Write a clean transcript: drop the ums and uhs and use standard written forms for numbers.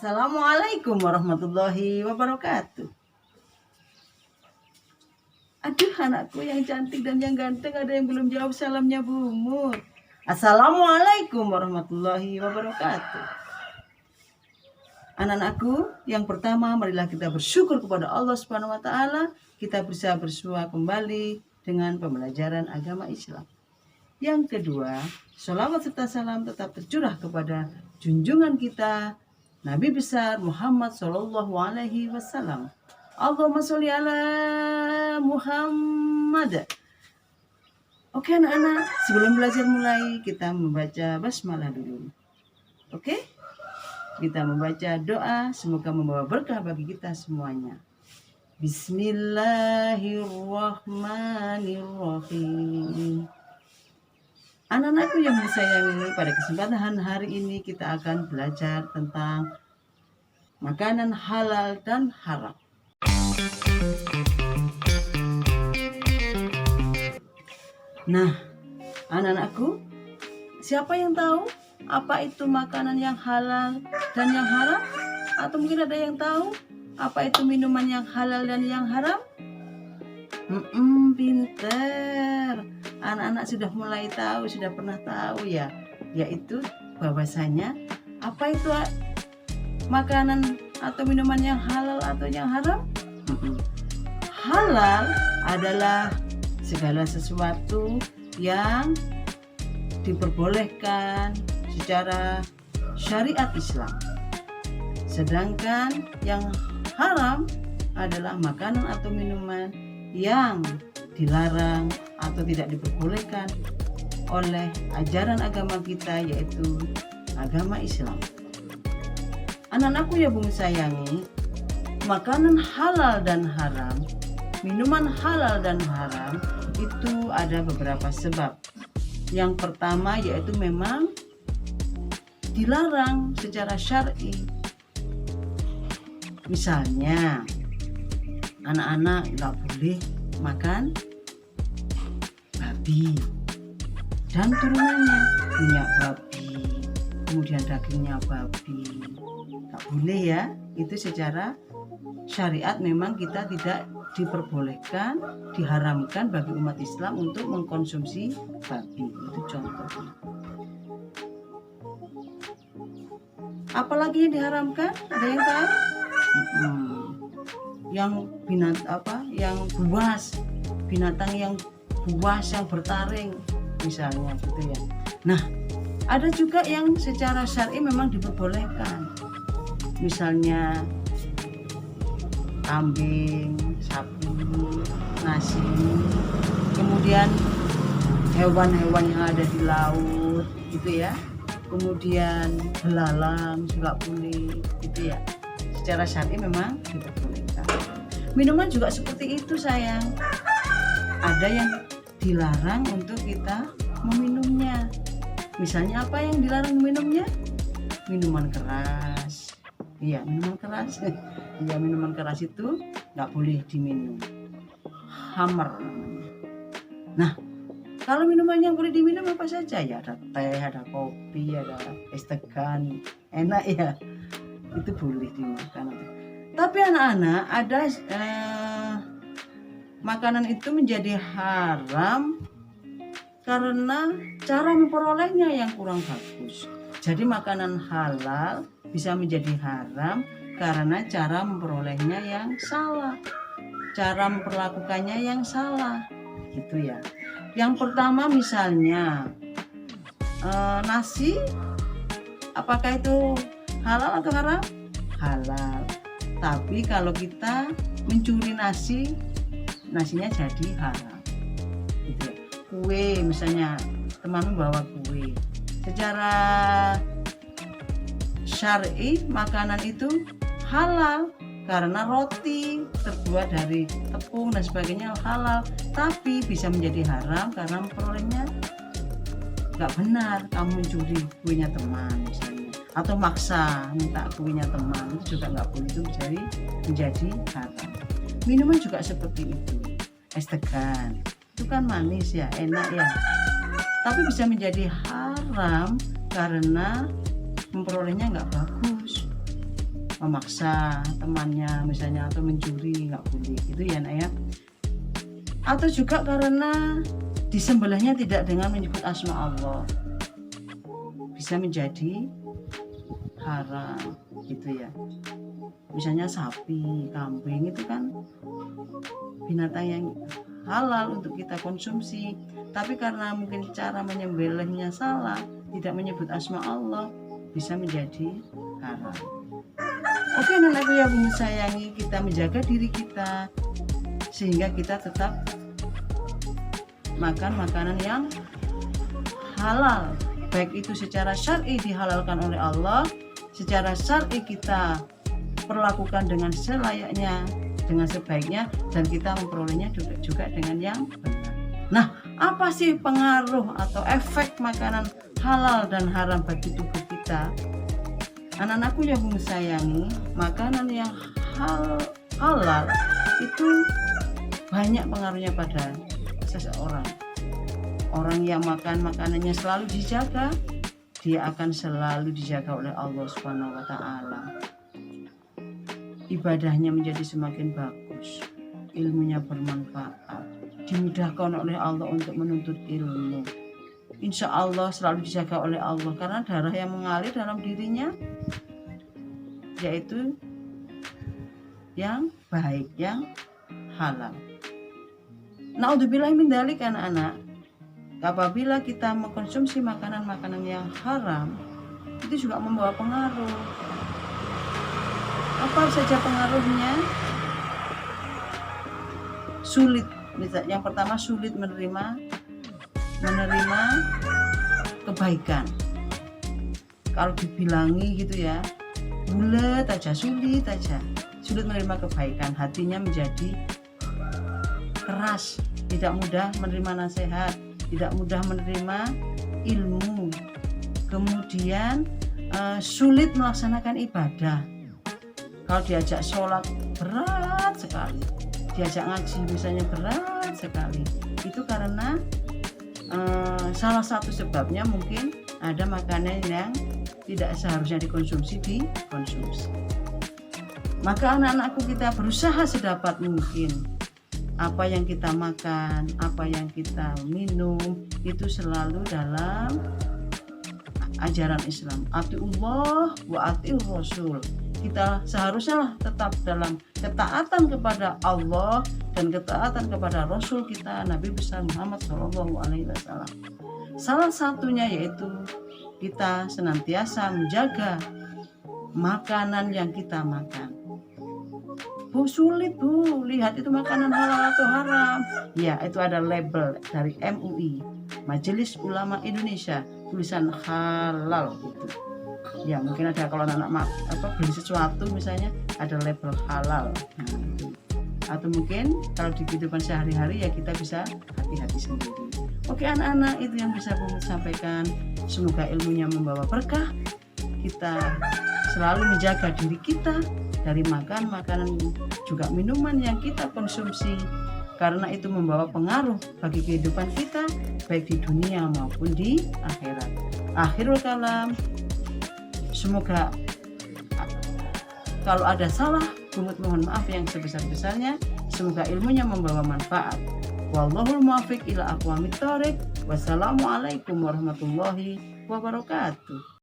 Assalamualaikum warahmatullahi wabarakatuh. Aduh, anakku yang cantik dan yang ganteng, ada yang belum jawab salamnya Bu Mur. Assalamualaikum warahmatullahi wabarakatuh. Anak-anakku, yang pertama marilah kita bersyukur kepada Allah Subhanahu wa taala, kita bisa bersua kembali dengan pembelajaran agama Islam. Yang kedua, sholawat serta salam tetap tercurah kepada junjungan kita Nabi besar Muhammad Sallallahu Alaihi Wasallam. Allahumma sholli ala Muhammad. Oke anak-anak, sebelum belajar mulai kita membaca basmalah dulu. Oke? Kita membaca doa, semoga membawa berkah bagi kita semuanya. Bismillahirrahmanirrahim. Anak-anakku yang disayangi, pada kesempatan hari ini kita akan belajar tentang makanan halal dan haram. Nah, anak-anakku, siapa yang tahu apa itu makanan yang halal dan yang haram? Atau mungkin ada yang tahu apa itu minuman yang halal dan yang haram? Pinter. Anak-anak sudah mulai tahu, sudah pernah tahu ya, yaitu bahwasanya apa itu makanan atau minuman yang halal atau yang haram? Halal adalah segala sesuatu yang diperbolehkan secara syariat Islam. Sedangkan yang haram adalah makanan atau minuman yang dilarang atau tidak diperbolehkan oleh ajaran agama kita, yaitu agama Islam. Anak-anakku ya bung sayangi, makanan halal dan haram, minuman halal dan haram itu ada beberapa sebab. Yang pertama yaitu memang dilarang secara syar'i. Misalnya anak-anak nggak boleh makan babi dan turunannya, minyak babi, kemudian dagingnya babi, nggak boleh ya. Itu secara syariat memang kita tidak diperbolehkan, diharamkan bagi umat Islam untuk mengkonsumsi babi. Itu contohnya. Apalagi yang diharamkan? Ada yang tahu? Yang yang buas, binatang yang buas yang bertaring misalnya gitu ya. Nah, ada juga yang secara syar'i memang diperbolehkan. Misalnya kambing, sapi, nasi, kemudian hewan-hewan yang ada di laut gitu ya. Kemudian belalang juga boleh gitu ya. Secara syar'i memang diperbolehkan. Minuman juga seperti itu sayang. Ada yang dilarang untuk kita meminumnya. Misalnya apa yang dilarang meminumnya? Minuman keras. Iya, minuman keras. Iya, minuman keras itu nggak boleh diminum. Khamr namanya. Nah, kalau minuman yang boleh diminum apa saja ya? Ada teh, ada kopi, ada es degan. Enak ya. Itu boleh dimakan. Tapi anak-anak, ada makanan itu menjadi haram karena cara memperolehnya yang kurang bagus. Jadi makanan halal bisa menjadi haram karena cara memperolehnya yang salah, cara memperlakukannya yang salah, gitu ya. Yang pertama misalnya nasi, apakah itu halal atau haram? Halal. Tapi kalau kita mencuri nasi, nasinya jadi haram. Gitu ya. Kue misalnya, temanmu bawa kue. Secara syar'i makanan itu halal karena roti terbuat dari tepung dan sebagainya halal, tapi bisa menjadi haram karena memperolehnya nggak benar. Kamu mencuri kuenya teman misalnya, atau maksa minta kuenya teman, itu juga nggak boleh, itu menjadi haram. Minuman juga seperti itu. Es degan itu kan manis ya, enak ya, tapi bisa menjadi haram karena memperolehnya nggak bagus. memaksa temannya misalnya, atau mencuri, nggak boleh gitu ya nak ya. Atau juga karena disembelihnya tidak dengan menyebut asma Allah, bisa menjadi haram gitu ya. Misalnya sapi, kambing itu kan binatang yang halal untuk kita konsumsi, tapi karena mungkin cara menyembelihnya salah, tidak menyebut asma Allah, bisa menjadi haram. Oke anakku yang bumi sayangi, kita menjaga diri kita sehingga kita tetap makan makanan yang halal, baik itu secara syar'i dihalalkan oleh Allah, secara syar'i kita perlakukan dengan selayaknya, dengan sebaiknya, dan kita memperolehnya juga dengan yang benar. Nah, apa sih pengaruh atau efek makanan halal dan haram bagi tubuh kita? Anak-anakku yang bumi sayangi, makanan yang halal itu banyak pengaruhnya pada seseorang. Orang yang makan makanannya selalu dijaga, dia akan selalu dijaga oleh Allah Subhanahu wa Ta'ala. Ibadahnya menjadi semakin bagus, ilmunya bermanfaat, dimudahkan oleh Allah untuk menuntut ilmu. Insya Allah selalu dijaga oleh Allah karena darah yang mengalir dalam dirinya yaitu yang baik, yang halal. Naudzubillah min dzalik anak-anak. Apabila kita mengkonsumsi makanan-makanan yang haram, itu juga membawa pengaruh. Apa saja pengaruhnya? Sulit. Yang pertama, sulit menerima kebaikan. Kalau dibilangi gitu ya, bulat aja, sulit menerima kebaikan. Hatinya menjadi keras, tidak mudah menerima nasihat, tidak mudah menerima ilmu. Kemudian sulit melaksanakan ibadah. Kalau diajak sholat berat sekali, diajak ngaji misalnya berat sekali. Itu karena salah satu sebabnya mungkin ada makanan yang tidak seharusnya dikonsumsi. Maka anak-anakku, kita berusaha sedapat mungkin apa yang kita makan, apa yang kita minum itu selalu dalam ajaran Islam. Atiullah wa atiur Rasul. Kita seharusnya tetap dalam ketaatan kepada Allah dan ketaatan kepada Rasul kita, Nabi besar Muhammad SAW. Salah satunya yaitu kita senantiasa menjaga makanan yang kita makan. Bu, sulit Bu, lihat itu makanan halal atau haram. Ya, itu ada label dari MUI, Majelis Ulama Indonesia, tulisan halal gitu. Ya, mungkin ada kalau anak beli sesuatu misalnya ada label halal. Nah, itu. Atau mungkin kalau di kehidupan sehari-hari ya kita bisa hati-hati sendiri. Oke anak-anak, itu yang bisa Bu sampaikan. Semoga ilmunya membawa berkah. Kita selalu menjaga diri kita dari makan makanan juga minuman yang kita konsumsi, karena itu membawa pengaruh bagi kehidupan kita baik di dunia maupun di akhirat. Akhirul kalam, semoga kalau ada salah, mohon maaf yang sebesar-besarnya. Semoga ilmunya membawa manfaat. Wallahul muwaffiq ila aqwamit thoriq. Wassalamualaikum warahmatullahi wabarakatuh.